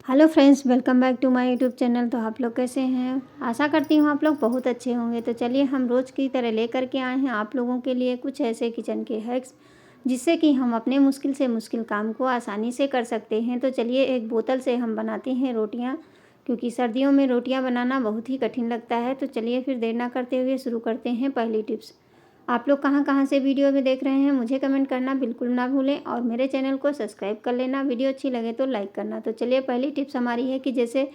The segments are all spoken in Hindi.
Hello friends, welcome back to my YouTube channel. तो आप लोग कैसे हैं? आशा करती हूँ आप लोग बहुत अच्छे होंगे। तो चलिए हम रोज़ की तरह लेकर के आए हैं आप लोगों के लिए कुछ ऐसे किचन के हैक्स जिससे कि हम अपने मुश्किल से मुश्किल काम को आसानी से कर सकते हैं। तो चलिए एक बोतल से हम बनाते हैं रोटियाँ, क्योंकि सर्दियों में रोटियाँ बनाना बहुत ही कठिन लगता है। तो चलिए फिर देर ना करते हुए शुरू करते हैं पहली टिप्स। आप लोग कहाँ से वीडियो में देख रहे हैं मुझे कमेंट करना बिल्कुल ना भूलें, और मेरे चैनल को सब्सक्राइब कर लेना। वीडियो अच्छी लगे तो लाइक करना। तो चलिए पहली टिप्स हमारी है कि जैसे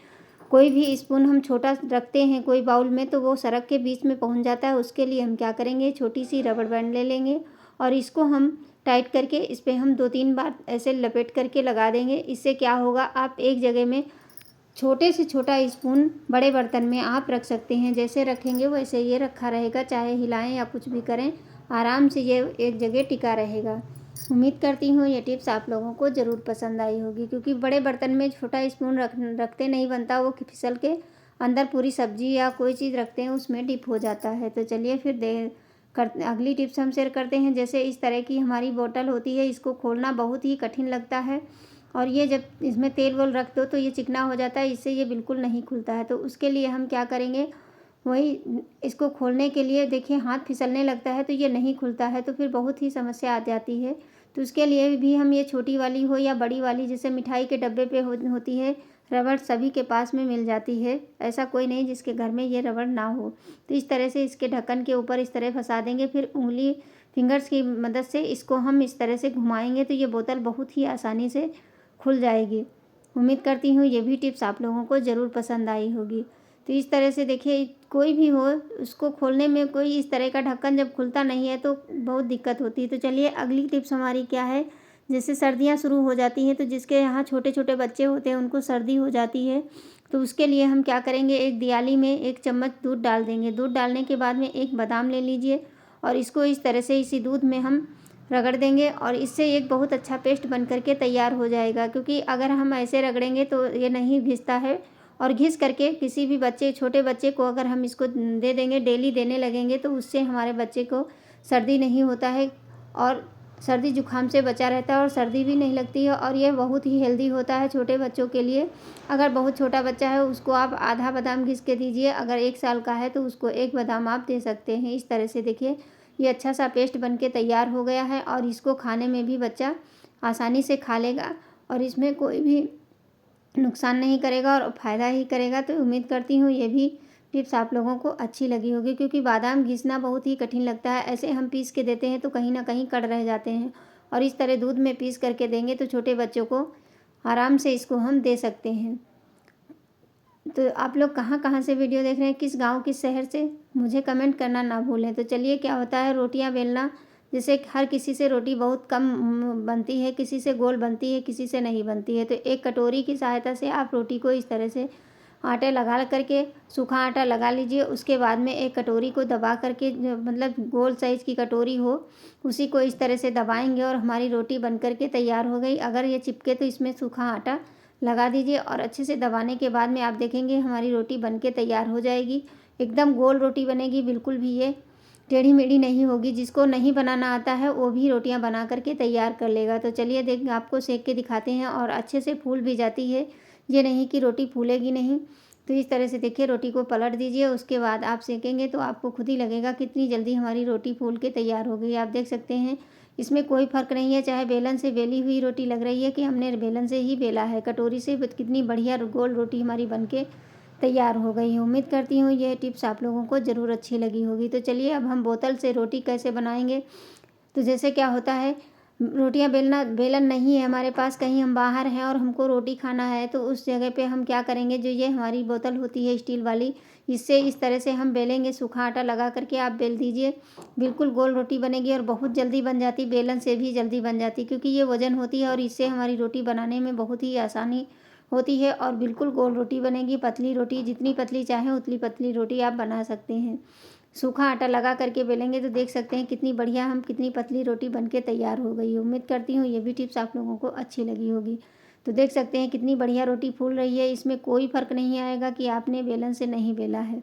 कोई भी स्पून हम छोटा रखते हैं कोई बाउल में, तो वो सड़क के बीच में पहुंच जाता है। उसके लिए हम क्या करेंगे, छोटी सी रबड़ बैंड ले लेंगे और इसको हम टाइट करके इस पर हम 2-3 बार ऐसे लपेट करके लगा देंगे। इससे क्या होगा, आप एक जगह में छोटे से छोटा स्पून बड़े बर्तन में आप रख सकते हैं। जैसे रखेंगे वैसे ये रखा रहेगा, चाहे हिलाएं या कुछ भी करें, आराम से ये एक जगह टिका रहेगा। उम्मीद करती हूँ ये टिप्स आप लोगों को ज़रूर पसंद आई होगी, क्योंकि बड़े बर्तन में छोटा स्पून रखते नहीं बनता, वो फिसल के अंदर पूरी सब्जी या कोई चीज़ रखते हैं उसमें डिप हो जाता है। तो चलिए फिर अगली टिप्स हम शेयर करते हैं। जैसे इस तरह की हमारी बोतल होती है, इसको खोलना बहुत ही कठिन लगता है, और ये जब इसमें तेल वेल रख दो तो ये चिकना हो जाता है, इससे ये बिल्कुल नहीं खुलता है। तो उसके लिए हम क्या करेंगे, वही इसको खोलने के लिए देखिए हाथ फिसलने लगता है तो ये नहीं खुलता है, तो फिर बहुत ही समस्या आ जाती है। तो उसके लिए भी हम ये छोटी वाली हो या बड़ी वाली, जैसे मिठाई के डब्बे पे होती है रबड़, सभी के पास में मिल जाती है। ऐसा कोई नहीं जिसके घर में ये रबड़ ना हो। तो इस तरह से इसके ढक्कन के ऊपर इस तरह फंसा देंगे, फिर उंगली फिंगर्स की मदद से इसको हम इस तरह से घुमाएंगे तो ये बोतल बहुत ही आसानी से खुल जाएगी। उम्मीद करती हूँ ये भी टिप्स आप लोगों को ज़रूर पसंद आई होगी। तो इस तरह से देखिए कोई भी हो उसको खोलने में कोई इस तरह का ढक्कन जब खुलता नहीं है तो बहुत दिक्कत होती है। तो चलिए अगली टिप्स हमारी क्या है, जैसे सर्दियाँ शुरू हो जाती हैं तो जिसके यहाँ छोटे छोटे बच्चे होते हैं उनको सर्दी हो जाती है, तो उसके लिए हम क्या करेंगे, एक दियाली में 1 चम्मच दूध डाल देंगे। दूध डालने के बाद में एक बादाम ले लीजिए और इसको इस तरह से इसी दूध में हम रगड़ देंगे, और इससे एक बहुत अच्छा पेस्ट बन करके तैयार हो जाएगा। क्योंकि अगर हम ऐसे रगड़ेंगे तो ये नहीं घिसता है, और घिस करके किसी भी छोटे बच्चे को अगर हम इसको दे देंगे, डेली देने लगेंगे, तो उससे हमारे बच्चे को सर्दी नहीं होता है, और सर्दी जुकाम से बचा रहता है, और सर्दी भी नहीं लगती है। और ये बहुत ही हेल्दी होता है छोटे बच्चों के लिए। अगर बहुत छोटा बच्चा है उसको आप आधा बादाम घिस के दीजिए, अगर 1 साल का है तो उसको 1 बादाम आप दे सकते हैं। इस तरह से देखिए ये अच्छा सा पेस्ट बन के तैयार हो गया है, और इसको खाने में भी बच्चा आसानी से खा लेगा, और इसमें कोई भी नुकसान नहीं करेगा और फ़ायदा ही करेगा। तो उम्मीद करती हूँ ये भी टिप्स आप लोगों को अच्छी लगी होगी, क्योंकि बादाम घिसना बहुत ही कठिन लगता है। ऐसे हम पीस के देते हैं तो कहीं ना कहीं कड़ रह जाते हैं, और इस तरह दूध में पीस करके देंगे तो छोटे बच्चों को आराम से इसको हम दे सकते हैं। तो आप लोग कहाँ से वीडियो देख रहे हैं, किस गांव किस शहर से, मुझे कमेंट करना ना भूलें। तो चलिए क्या होता है, रोटियां बेलना, जैसे हर किसी से रोटी बहुत कम बनती है, किसी से गोल बनती है, किसी से नहीं बनती है। तो एक कटोरी की सहायता से आप रोटी को इस तरह से आटे लगा करके, सूखा आटा लगा लीजिए। उसके बाद में एक कटोरी को दबा करके, मतलब गोल साइज़ की कटोरी हो उसी को इस तरह से दबाएंगे और हमारी रोटी बन करके तैयार हो गई। अगर ये चिपके तो इसमें सूखा आटा लगा दीजिए, और अच्छे से दबाने के बाद में आप देखेंगे हमारी रोटी बनके तैयार हो जाएगी। एकदम गोल रोटी बनेगी, बिल्कुल भी ये टेढ़ी मेढ़ी नहीं होगी। जिसको नहीं बनाना आता है वो भी रोटियां बना करके तैयार कर लेगा। तो चलिए देख आपको सेक के दिखाते हैं, और अच्छे से फूल भी जाती है, ये नहीं कि रोटी फूलेगी नहीं। तो इस तरह से देखिए रोटी को पलट दीजिए, उसके बाद आप सेकेंगे तो आपको खुद ही लगेगा कितनी जल्दी हमारी रोटी फूल के तैयार हो गई। आप देख सकते हैं इसमें कोई फ़र्क नहीं है, चाहे बेलन से बेली हुई रोटी लग रही है कि हमने बेलन से ही बेला है, कटोरी से कितनी बढ़िया गोल रोटी हमारी बनके तैयार हो गई है। उम्मीद करती हूँ ये टिप्स आप लोगों को ज़रूर अच्छी लगी होगी। तो चलिए अब हम बोतल से रोटी कैसे बनाएंगे। तो जैसे क्या होता है, रोटियां बेलन नहीं है हमारे पास, कहीं हम बाहर हैं और हमको रोटी खाना है, तो उस जगह पे हम क्या करेंगे, जो ये हमारी बोतल होती है स्टील वाली, इससे इस तरह से हम बेलेंगे। सूखा आटा लगा करके आप बेल दीजिए, बिल्कुल गोल रोटी बनेगी, और बहुत जल्दी बन जाती, बेलन से भी जल्दी बन जाती, क्योंकि ये वजन होती है और इससे हमारी रोटी बनाने में बहुत ही आसानी होती है, और बिल्कुल गोल रोटी बनेगी। पतली रोटी, जितनी पतली चाहें उतनी पतली रोटी आप बना सकते हैं। सूखा आटा लगा करके बेलेंगे तो देख सकते हैं कितनी बढ़िया कितनी पतली रोटी बनके तैयार हो गई है। उम्मीद करती हूँ ये भी टिप्स आप लोगों को अच्छी लगी होगी। तो देख सकते हैं कितनी बढ़िया रोटी फूल रही है, इसमें कोई फ़र्क नहीं आएगा कि आपने बेलन से नहीं बेला है।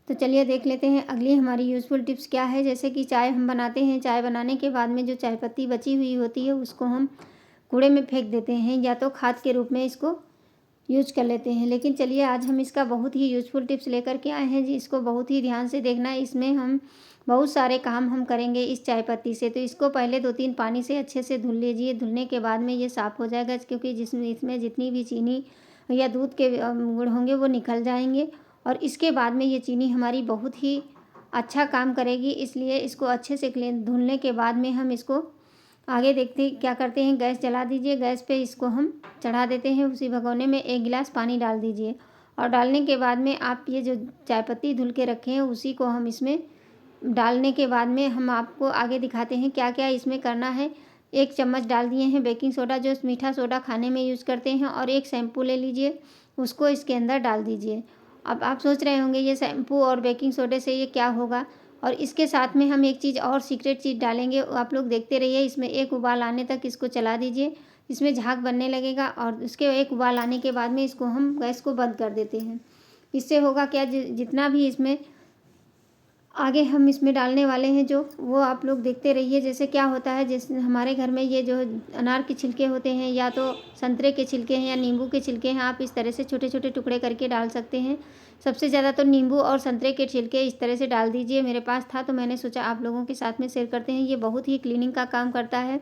तो चलिए देख लेते हैं अगली हमारी यूज़फुल टिप्स क्या है। जैसे कि चाय हम बनाते हैं, चाय बनाने के बाद में जो चाय पत्ती बची हुई होती है उसको हम कूड़े में फेंक देते हैं या तो खाद के रूप में इसको यूज कर लेते हैं। लेकिन चलिए आज हम इसका बहुत ही यूजफुल टिप्स लेकर के आए हैं जी। इसको बहुत ही ध्यान से देखना है। इसमें हम बहुत सारे काम हम करेंगे इस चाय पत्ती से। तो इसको पहले 2-3 पानी से अच्छे से धुल लीजिए। धुलने के बाद में ये साफ़ हो जाएगा, क्योंकि जिसमें इसमें जितनी भी चीनी या दूध के गुण होंगे वो निकल जाएंगे। और इसके बाद में ये चीनी हमारी बहुत ही अच्छा काम करेगी। इसलिए इसको अच्छे से धुलने के बाद में हम इसको आगे देखते क्या करते हैं। गैस जला दीजिए। गैस पे इसको हम चढ़ा देते हैं। उसी भगोने में 1 गिलास पानी डाल दीजिए और डालने के बाद में आप ये जो चाय पत्ती धुल के रखे हैं उसी को हम इसमें डालने के बाद में हम आपको आगे दिखाते हैं क्या क्या इसमें करना है। 1 चम्मच डाल दिए हैं बेकिंग सोडा, जो मीठा सोडा खाने में यूज़ करते हैं, और 1 शैम्पू ले लीजिए, उसको इसके अंदर डाल दीजिए। अब आप सोच रहे होंगे ये शैम्पू और बेकिंग सोडे से ये क्या होगा, और इसके साथ में हम एक चीज़ और सीक्रेट चीज़ डालेंगे। आप लोग देखते रहिए। इसमें 1 उबाल आने तक इसको चला दीजिए। इसमें झाग बनने लगेगा और उसके 1 उबाल आने के बाद में इसको हम गैस को बंद कर देते हैं। इससे होगा क्या, जितना भी इसमें आगे हम इसमें डालने वाले हैं जो, वो आप लोग देखते रहिए। जैसे क्या होता है, जैसे हमारे घर में ये जो अनार के छिलके होते हैं या तो संतरे के छिलके हैं या नींबू के छिलके हैं, आप इस तरह से छोटे छोटे टुकड़े करके डाल सकते हैं। सबसे ज़्यादा तो नींबू और संतरे के छिलके इस तरह से डाल दीजिए। मेरे पास था तो मैंने सोचा आप लोगों के साथ में शेयर करते हैं। ये बहुत ही क्लीनिंग का काम करता है,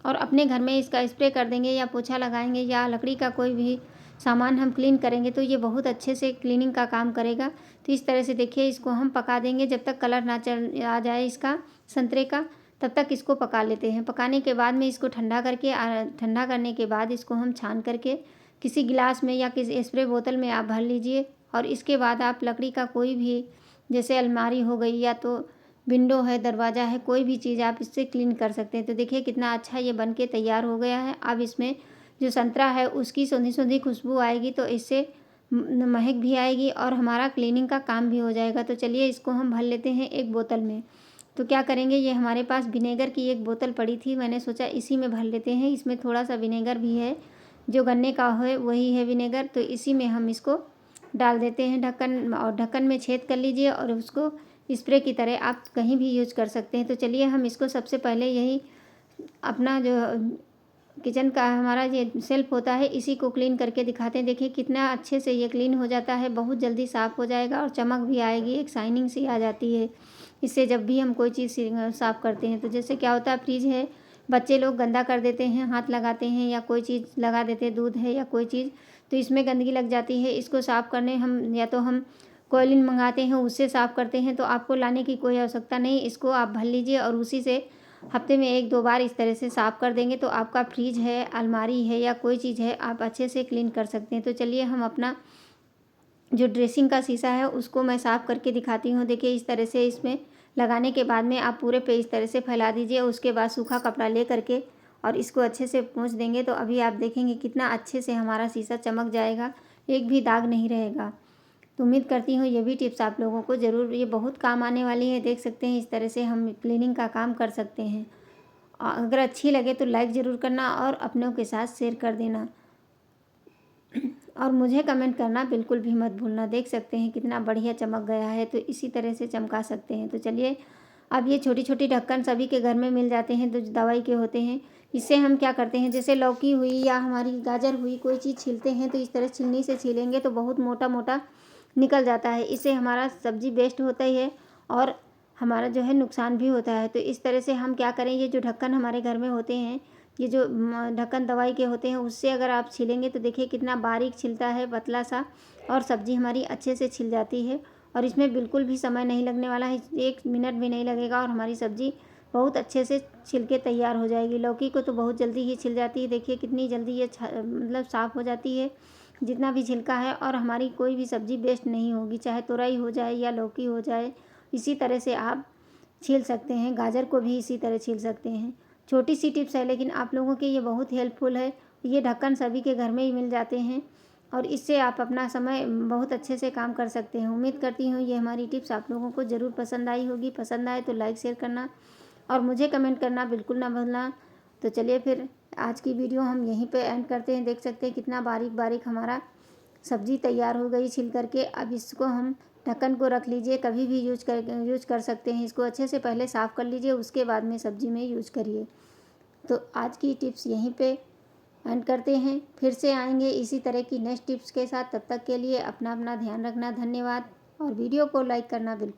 और अपने घर में इसका स्प्रे कर देंगे या पोछा लगाएंगे या लकड़ी का कोई भी सामान हम क्लीन करेंगे तो ये बहुत अच्छे से क्लीनिंग का काम करेगा। तो इस तरह से देखिए, इसको हम पका देंगे जब तक कलर ना चल आ जाए इसका संतरे का, तब तक इसको पका लेते हैं। पकाने के बाद में इसको ठंडा करके ठंडा करने के बाद इसको हम छान करके किसी गिलास में या किसी स्प्रे बोतल में आप भर लीजिए। और इसके बाद आप लकड़ी का कोई भी, जैसे अलमारी हो गई या तो विंडो है, दरवाज़ा है, कोई भी चीज़ आप इससे क्लीन कर सकते हैं। तो देखिए कितना अच्छा ये बन के तैयार हो गया है। अब इसमें जो संतरा है उसकी सोंधी सोंधी खुशबू आएगी, तो इससे महक भी आएगी और हमारा क्लीनिंग का काम भी हो जाएगा। तो चलिए इसको हम भर लेते हैं 1 बोतल में। तो क्या करेंगे, ये हमारे पास विनेगर की 1 बोतल पड़ी थी, मैंने सोचा इसी में भर लेते हैं। इसमें थोड़ा सा विनेगर भी है, जो गन्ने का है वही है विनेगर। तो इसी में हम इसको डाल देते हैं ढक्कन, और ढक्कन में छेद कर लीजिए और उसको स्प्रे की तरह आप कहीं भी यूज कर सकते हैं। तो चलिए हम इसको सबसे पहले यही अपना जो किचन का हमारा ये शेल्फ होता है इसी को क्लीन करके दिखाते हैं। देखिए कितना अच्छे से ये क्लीन हो जाता है, बहुत जल्दी साफ़ हो जाएगा और चमक भी आएगी, एक शाइनिंग सी आ जाती है इससे जब भी हम कोई चीज़ साफ़ करते हैं। तो जैसे क्या होता है, फ्रिज है, बच्चे लोग गंदा कर देते हैं, हाथ लगाते हैं या कोई चीज़ लगा देते हैं, दूध है या कोई चीज़, तो इसमें गंदगी लग जाती है। इसको साफ़ करने हम या तो हम कोलिन मंगाते हैं, उससे साफ़ करते हैं। तो आपको लाने की कोई आवश्यकता नहीं, इसको आप भर लीजिए और उसी से हफ्ते में 1-2 बार इस तरह से साफ़ कर देंगे तो आपका फ्रिज है, अलमारी है या कोई चीज़ है, आप अच्छे से क्लीन कर सकते हैं। तो चलिए हम अपना जो ड्रेसिंग का शीशा है उसको मैं साफ़ करके दिखाती हूँ। देखिए इस तरह से इसमें लगाने के बाद में आप पूरे पे इस तरह से फैला दीजिए। उसके बाद सूखा कपड़ा ले करके और इसको अच्छे से पोंछ देंगे तो अभी आप देखेंगे कितना अच्छे से हमारा शीशा चमक जाएगा, एक भी दाग नहीं रहेगा। तो उम्मीद करती हूँ ये भी टिप्स आप लोगों को ज़रूर ये बहुत काम आने वाली है। देख सकते हैं इस तरह से हम क्लीनिंग का काम कर सकते हैं। अगर अच्छी लगे तो लाइक ज़रूर करना और अपनों के साथ शेयर कर देना, और मुझे कमेंट करना बिल्कुल भी मत भूलना। देख सकते हैं कितना बढ़िया चमक गया है, तो इसी तरह से चमका सकते हैं। तो चलिए अब ये छोटी छोटी ढक्कन सभी के घर में मिल जाते हैं, तो दवाई के होते हैं। इससे हम क्या करते हैं, जैसे लौकी हुई या हमारी गाजर हुई, कोई चीज़ छीलते हैं तो इस तरह छीलनी से छीलेंगे तो बहुत मोटा मोटा निकल जाता है। इससे हमारा सब्ज़ी वेस्ट होता ही है और हमारा जो है नुकसान भी होता है। तो इस तरह से हम क्या करें, ये जो ढक्कन हमारे घर में होते हैं, ये जो ढक्कन दवाई के होते हैं, उससे अगर आप छीलेंगे तो देखिए कितना बारीक छिलता है, पतला सा, और सब्ज़ी हमारी अच्छे से छिल जाती है। और इसमें बिल्कुल भी समय नहीं लगने वाला है, 1 मिनट भी नहीं लगेगा और हमारी सब्ज़ी बहुत अच्छे से छिल के तैयार हो जाएगी। लौकी को तो बहुत जल्दी ही छिल जाती है, देखिए कितनी जल्दी ये मतलब साफ़ हो जाती है जितना भी छिलका है, और हमारी कोई भी सब्ज़ी वेस्ट नहीं होगी, चाहे तुरई हो जाए या लौकी हो जाए। इसी तरह से आप छील सकते हैं, गाजर को भी इसी तरह छील सकते हैं। छोटी सी टिप्स है लेकिन आप लोगों के ये बहुत हेल्पफुल है। ये ढक्कन सभी के घर में ही मिल जाते हैं और इससे आप अपना समय बहुत अच्छे से काम कर सकते हैं। उम्मीद करती हूँ ये हमारी टिप्स आप लोगों को ज़रूर पसंद आई होगी। पसंद आए तो लाइक शेयर करना और मुझे कमेंट करना बिल्कुल ना भूलना। तो चलिए फिर आज की वीडियो हम यहीं पे एंड करते हैं। देख सकते हैं कितना बारीक बारीक हमारा सब्ज़ी तैयार हो गई छिल करके। अब इसको हम ढक्कन को रख लीजिए, कभी भी यूज कर सकते हैं। इसको अच्छे से पहले साफ़ कर लीजिए, उसके बाद में सब्ज़ी में यूज करिए। तो आज की टिप्स यहीं पे एंड करते हैं। फिर से आएंगे इसी तरह की नेक्स्ट टिप्स के साथ। तब तक के लिए अपना अपना ध्यान रखना। धन्यवाद और वीडियो को लाइक करना बिल्कुल